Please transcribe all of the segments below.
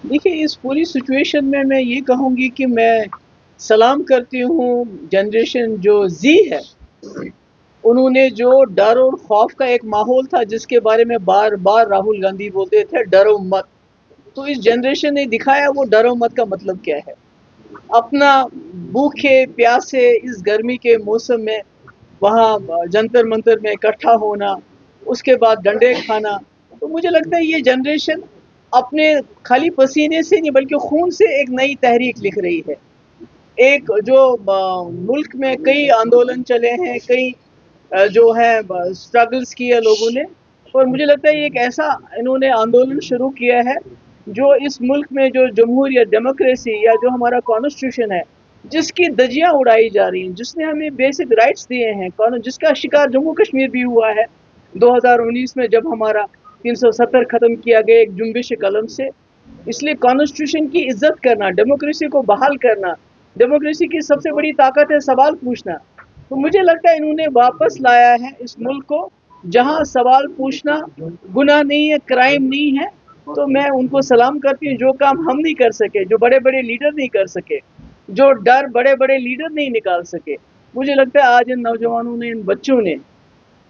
देखिए, इस पूरी सिचुएशन में मैं ये कहूँगी कि मैं सलाम करती हूँ जनरेशन जो ज़ी है। उन्होंने जो डर और खौफ का एक माहौल था जिसके बारे में बार बार राहुल गांधी बोलते थे, डरो मत। तो इस जनरेशन ने दिखाया वो डरो मत का मतलब क्या है। अपना भूखे प्यासे इस गर्मी के मौसम में वहाँ जंतर मंतर में इकट्ठा होना, उसके बाद डंडे खाना। तो मुझे लगता है ये जनरेशन अपने खाली पसीने से नहीं बल्कि खून से एक नई तहरीक लिख रही है। एक जो मुल्क में कई आंदोलन चले हैं, कई जो है स्ट्रगल्स किए लोगों ने, और मुझे लगता है ये एक ऐसा इन्होंने आंदोलन शुरू किया है जो इस मुल्क में जो जमहूरियत, डेमोक्रेसी या जो हमारा कॉन्स्टिट्यूशन है, जिसकी धज्जियां उड़ाई जा रही हैं, जिसने हमें बेसिक राइट्स दिए हैं, जिसका शिकार जम्मू कश्मीर भी हुआ है 2019 में जब हमारा 370 खत्म किया गया एक जुम्बिश कलम से। इसलिए कॉन्स्टिट्यूशन की इज्जत करना, डेमोक्रेसी को बहाल करना, डेमोक्रेसी की सबसे बड़ी ताकत है सवाल पूछना। तो मुझे लगता है इन्होंने वापस लाया है इस मुल्क को जहां सवाल पूछना गुनाह नहीं है, क्राइम नहीं है। तो मैं उनको सलाम करती हूँ, जो काम हम नहीं कर सके, जो बड़े बड़े लीडर नहीं कर सके, जो डर बड़े बड़े लीडर नहीं निकाल सके, मुझे लगता है आज इन नौजवानों ने, इन बच्चों ने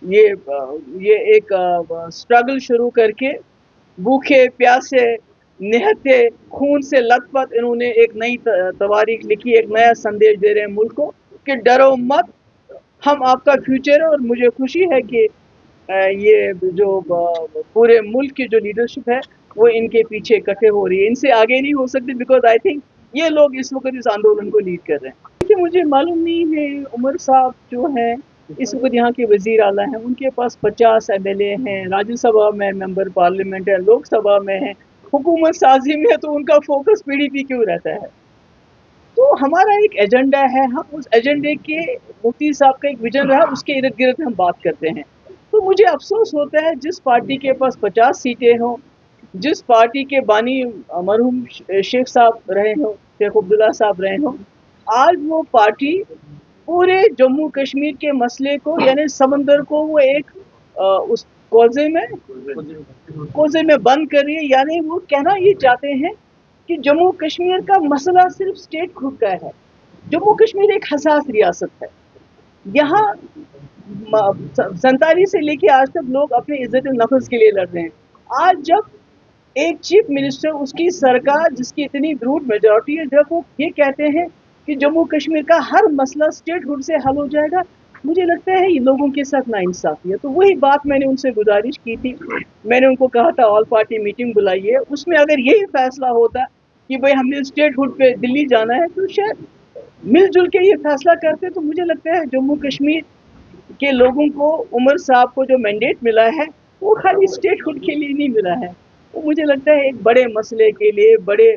ये ये एक स्ट्रगल शुरू करके भूखे प्यासे निहत्थे खून से लथपथ इन्होंने एक नई तवारीख लिखी, एक नया संदेश दे रहे हैं मुल्क को कि डरो मत, हम आपका फ्यूचर है। और मुझे खुशी है कि ये जो पूरे मुल्क की जो लीडरशिप है वो इनके पीछे इकट्ठे हो रही है। इनसे आगे नहीं हो सकती बिकॉज आई थिंक ये लोग इस वक्त इस आंदोलन को लीड कर रहे हैं। देखिए, मुझे मालूम नहीं है, उमर साहब जो हैं इस वक्त यहाँ के वजीर आला हैं, उनके पास 50 MLA हैं, राज्यसभा में मेंबर पार्लियामेंट है, लोकसभा में है, हुकूमत साजी में है, तो उनका फोकस PDP क्यों रहता है। तो हमारा एक एजेंडा है, हम उस एजेंडे के, मुफ्ती साहब का एक विजन रहा, उसके इर्द गिर्द हम बात करते हैं। तो मुझे अफसोस होता है जिस पार्टी के पास 50 सीटें हों, जिस पार्टी के बानी मरहूम शेख साहब रहे हों, शेख अब्दुल्ला साहब रहे हों, आज वो पार्टी पूरे जम्मू कश्मीर के मसले को यानी समंदर को वो एक उस कोजे में बंद कर रही है। यानी वो कहना ये चाहते हैं कि जम्मू कश्मीर का मसला सिर्फ स्टेट खुद का है। जम्मू कश्मीर एक हसास रियासत है। यहाँ 47 से लेके आज तक लोग अपने इज्जत नफस के लिए लड़ रहे हैं। आज जब एक चीफ मिनिस्टर, उसकी सरकार जिसकी इतनी ब्रूट मेजॉरिटी है, जब वो ये कहते हैं कि जम्मू कश्मीर का हर मसला स्टेट हुड से हल हो जाएगा, मुझे लगता है ये लोगों के साथ नाइंसाफी है। तो वही बात मैंने उनसे गुजारिश की थी, मैंने उनको कहा था ऑल पार्टी मीटिंग बुलाइए, उसमें अगर यही फैसला होता कि भाई हमने स्टेट हुड पे दिल्ली जाना है तो शायद मिलजुल के ये फैसला करते। तो मुझे लगता है जम्मू कश्मीर के लोगों को, उमर साहब को जो मैंडेट मिला है वो खाली स्टेट हुड के लिए नहीं मिला है, वो मुझे लगता है एक बड़े मसले के लिए, बड़े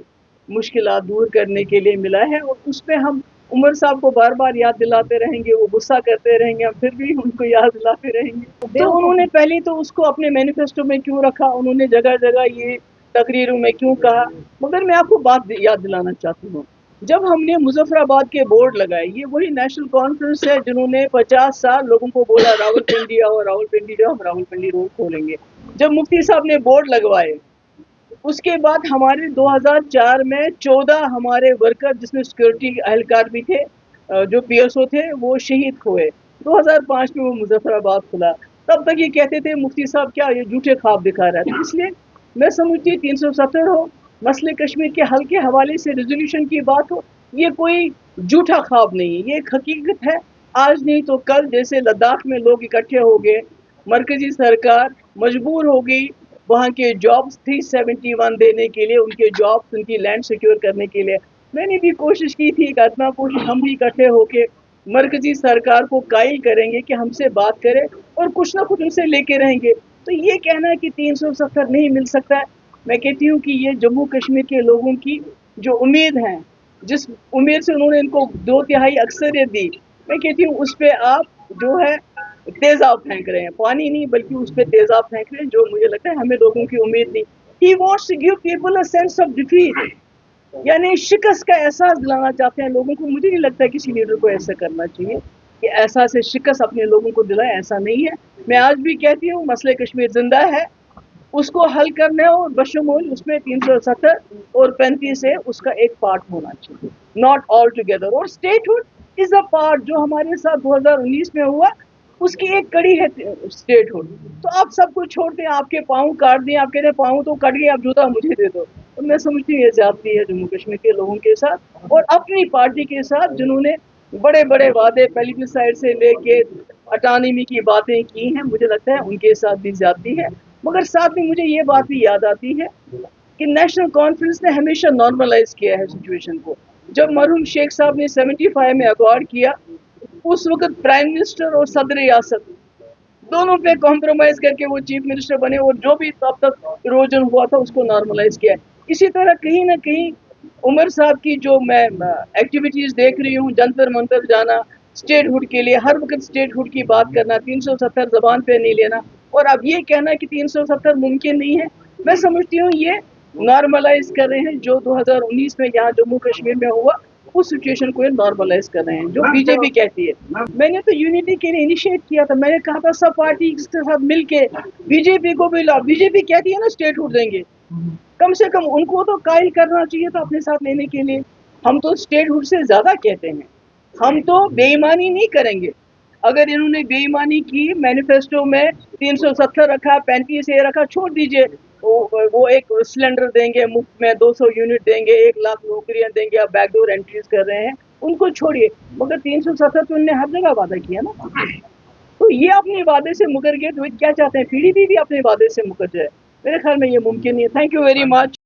मुश्किलात दूर करने के लिए मिला है। और उस पर हम उमर साहब को बार बार याद दिलाते रहेंगे, वो गुस्सा करते रहेंगे, हम फिर भी उनको याद दिलाते रहेंगे। तो उन्होंने पहले तो उसको अपने मैनिफेस्टो में क्यों रखा, उन्होंने जगह जगह ये तकरीरों में क्यों कहा। मगर मैं आपको बात याद दिलाना चाहती हूँ, जब हमने मुजफ्फराबाद के बोर्ड लगाए, ये वही नेशनल कॉन्फ्रेंस है जिन्होंने 50 साल लोगों को बोला रावलपिंडी आओ, रावलपिंडी जाओ, हम रावलपिंडी रोड खोलेंगे। जब मुफ्ती साहब ने बोर्ड लगवाए, उसके बाद हमारे 2004 में 14 हमारे वर्कर, जिसमें सिक्योरिटी एहलकार भी थे, जो PSO थे, वो शहीद हुए। 2005 में वो मुजफ्फराबाद खुला। तब तक ये कहते थे मुफ्ती साहब क्या ये झूठे ख्वाब दिखा रहा है। तो इसलिए मैं समझती 370 हो, मसले कश्मीर के हल के हवाले से रेजोल्यूशन की बात हो, ये कोई झूठा ख्वाब नहीं है, ये एक हकीकत है। आज नहीं तो कल जैसे लद्दाख में लोग इकट्ठे हो गए, मरकजी सरकार मजबूर हो गई वहाँ के जॉब्स 371 देने के लिए, उनके जॉब्स, उनकी लैंड सिक्योर करने के लिए। मैंने भी कोशिश की थी, इतना कोशिश हम भी इकट्ठे होके मरकजी सरकार को कायल करेंगे कि हमसे बात करे और कुछ ना कुछ उनसे लेके रहेंगे। तो ये कहना है कि 370 नहीं मिल सकता है, मैं कहती हूँ कि ये जम्मू कश्मीर के लोगों की जो उम्मीद है, जिस उम्मीद से उन्होंने इनको 2/3 अक्सरियत दी, मैं कहती हूँ उस पर आप जो है तेजाब फेंक रहे हैं, पानी नहीं बल्कि उस पर तेजाब फेंक रहे हैं, जो मुझे लगता है हमें लोगों की उम्मीद नहीं। He wants to give people a sense of defeat, यानी शिकस्त का एहसास दिलाना चाहते हैं लोगों को। मुझे नहीं लगता किसी लीडर को ऐसा करना चाहिए कि ऐसा से शिकस्त अपने लोगों को दिलाए, ऐसा नहीं है। मैं आज भी कहती हूँ मसले कश्मीर जिंदा है, उसको हल करना है और बशमूल उसमें 370 और 35 है उसका एक पार्ट होना चाहिए, नॉट ऑल टुगेदर। और स्टेटहुड इज अ पार्ट, जो हमारे साथ 2019 में हुआ उसकी एक कड़ी है स्टेटहुड। तो आप सब कुछ छोड़ते हैं, आपके पाँव काट दिए, आप कहते हैं पाँव तो कट गए, आप जूता मुझे दे दो। तो मैं समझती हूँ ये ज्यादती है जम्मू कश्मीर के लोगों के साथ और अपनी पार्टी के साथ, जिन्होंने बड़े बड़े वादे पहली साइड से लेके अटानमी की बातें की हैं, मुझे लगता है उनके साथ भी ज्यादती है। मगर साथ में मुझे ये बात भी याद आती है कि नेशनल कॉन्फ्रेंस ने हमेशा नॉर्मलाइज किया है सिचुएशन को। जब मरहूम शेख साहब ने 75 में अगवार किया, उस वक्त प्राइम मिनिस्टर और सदर रियासत दोनों पे कॉम्प्रोमाइज करके वो चीफ मिनिस्टर बने और जो भी तब तक इरोजन हुआ था उसको नॉर्मलाइज किया। इसी तरह कहीं ना कहीं उमर साहब की जो मैं एक्टिविटीज देख रही हूँ, जंतर मंतर जाना, स्टेटहुड के लिए हर वक्त स्टेटहुड की बात करना, 370 जबान पे नहीं लेना, और अब ये कहना कि 370 मुमकिन नहीं है, मैं समझती हूँ ये नॉर्मलाइज कर रहे हैं जो 2019 में यहाँ जम्मू कश्मीर में हुआ, उस सिचुएशन को ये नॉर्मलाइज कर रहे हैं जो बीजेपी कहती है। मैंने तो यूनिटी के लिए इनिशिएट किया था, मैंने कहा था सब पार्टी के साथ मिलके बीजेपी को भी लाओ। बीजेपी कहती है ना स्टेटहुड देंगे, कम से कम उनको तो कायल करना चाहिए था अपने साथ लेने के लिए। हम तो स्टेटहुड से ज्यादा कहते हैं, हम तो बेईमानी नहीं करेंगे। अगर इन्होंने बेईमानी की, मैनिफेस्टो में 370 रखा, 35 ये रखा, छोड़ दीजिए। वो एक सिलेंडर देंगे मुफ्त में, 200 यूनिट देंगे, 1 लाख नौकरियां देंगे, आप बैकडोर एंट्रीज कर रहे हैं, उनको छोड़िए। मगर 370 तो उन्होंने हर जगह वादा किया ना, तो ये अपने वादे से मुकर गए। तो क्या चाहते हैं पीडीपी भी अपने वादे से मुकर जाए? मेरे ख्याल में ये मुमकिन नहीं है। Thank you very much.